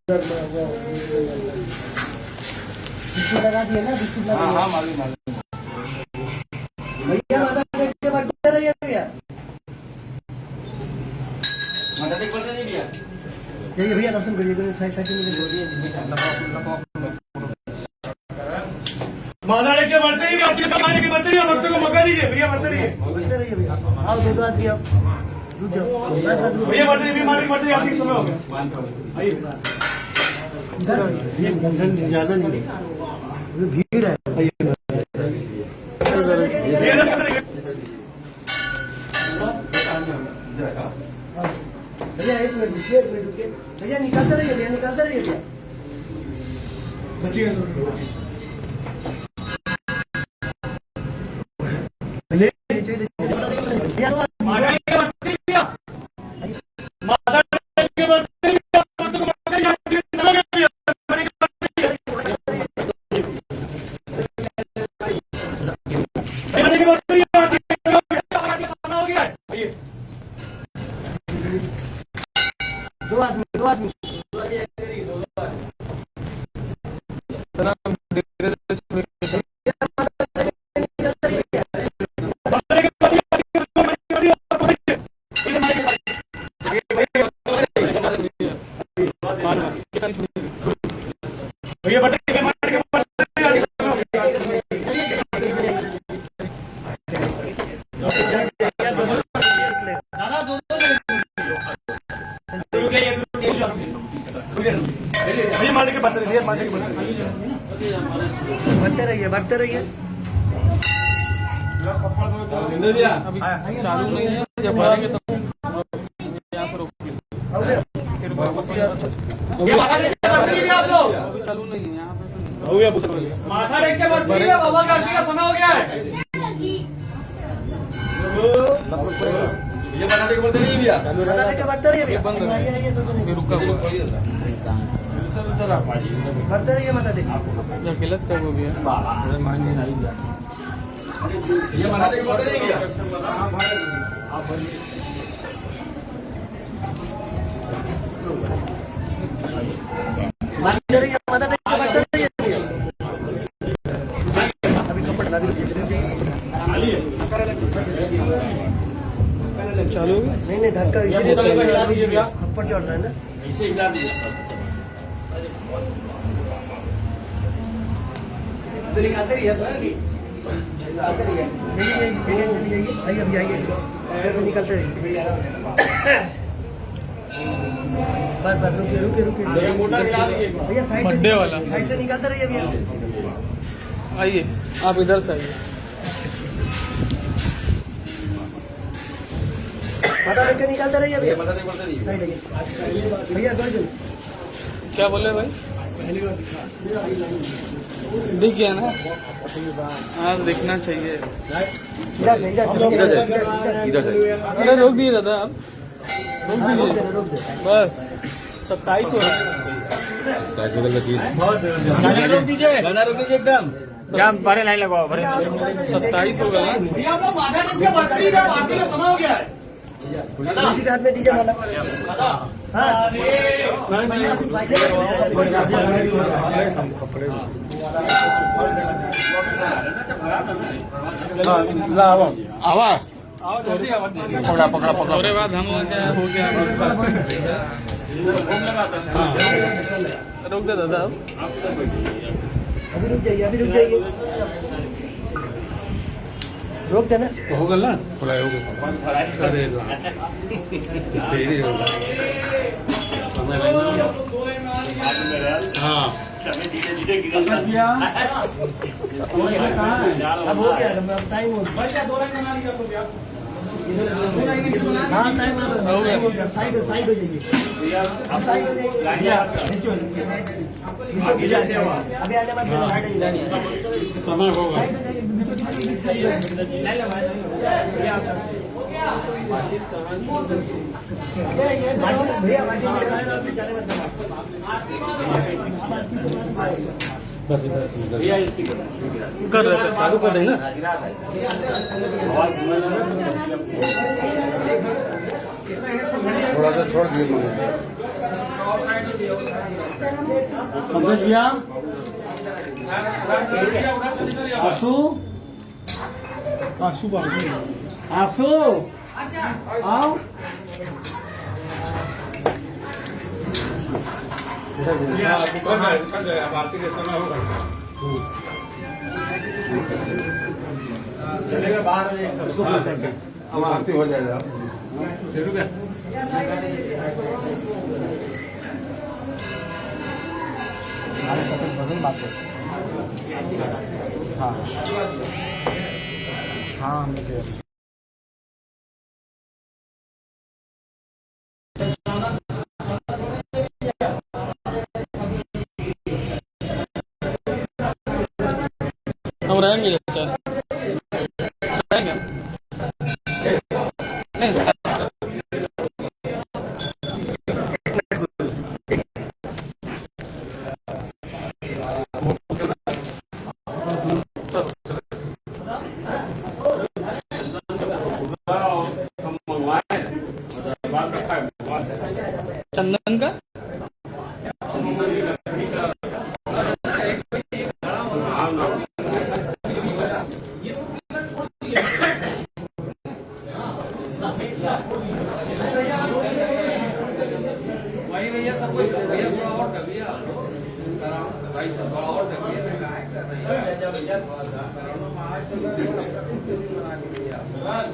लगा दिए ना, बिस्कुट लगा दिया। हाँ मालूम मालूम भैया माता टेक के बढ़ते रहिए भैया। माता टेक बढ़ते नहीं भैया। ये भैया दर्शन करिए, साइड साइड में माता टेक के बढ़ते रहिए, आपके समाज के बढ़ते रहिए, भक्तों को मौका दीजिए भैया, बढ़ते रहिए भैया। आओ दो आदमी आप रुक जाओ भैया, बढ़ते रहिए, बढ़ते रहिए, आपकी समय हो गया। आइए ये दर्शन ज्यादा नहीं है, भीड़ है भैया। एक मिनट रुकिए, भैया निकालते रहिए भैया, निकालते रहिए भैया। दो आदमी भैया बढ़ते बढ़ते रहिए। अभी चालू नहीं है, जब भरेंगे तो यहाँ पर चालू नहीं है यहाँ पे। माथा टेक के बढ़ते रहिए, बाबा का आरती का समय हो गया है। ये माथा टेक बढ़ते नहीं भैया, माता टेक के बढ़ते रहिए भैया। बंद रुका बढ़ते रहिए माता टेक। या गलत क्या हो गया? ये माथा टेक बढ़ते नहीं भैया। बढ़ते रहिए माता टेक के बढ़ते रहिए भैया। अभी कपड़ा लगा दीजिए। चालू हो गया? नहीं धक्का इसीलिए थप्पड़ चढ़ रहा है ना, इसे हिला दीजिए। निकालते रहिए, आइए अभी आइए, इधर से निकलते रहिए। बस रुकिए मोटा हिला दीजिए। भैया, बर्थडे वाला साइड से निकलते रहिए भैया। आइए, आप इधर से आइए। माता टेक के निकलते रहिए भैया। माथा टेक बढ़ते नहीं साइड आइए भैया, दो जन। क्या बोले भाई? दिख गया ना? हाँ दिखना चाहिए। अरे रोक दिए दादा, आप रोक दे। बस 27 हो रहा है। रोक दीजिए, एकदम क्या बारे लाइन लगाओ, 27 होगा ना? भैया, आप लोग माथा टेक के बढ़ते रहिए, आरती का समय हो गया है। किसी के हाथ में दीजिए माला। हाँ आवा पकड़ा थोड़े बाद हम लोग क्या हो गया। रोक दे दादा, अभी रुक जाइए रोक देना। हो गल ना, फ्राई हो गया। हाँ अब हो गया, अब टाइम हो गया। हाँ टाइम हो गया, साइड हो जाइए। अब साइड हो जाइए, अभी आने मत देना। समय होगा। साइड हो जाइए, भैया जाने मत देना। बस इधर कर रहे थे। चालू कर देंगे ना। थोड़ा सा छोड़ दिए। कमलेश भैया आशु आशु आशु आओ कल जाए अब आरती के समय होगा चलेगा बाहर सबको अब आरती हो जाएगा शुरू क्या बदल बात है हाँ हाँ हम लोग हम रहेंगे चाचा रहेंगे चंदन का वही भैया सब कुछ भैया थोड़ा और कर दिया भाई सब थोड़ा और कर दिया भैया थोड़ा सा करो ना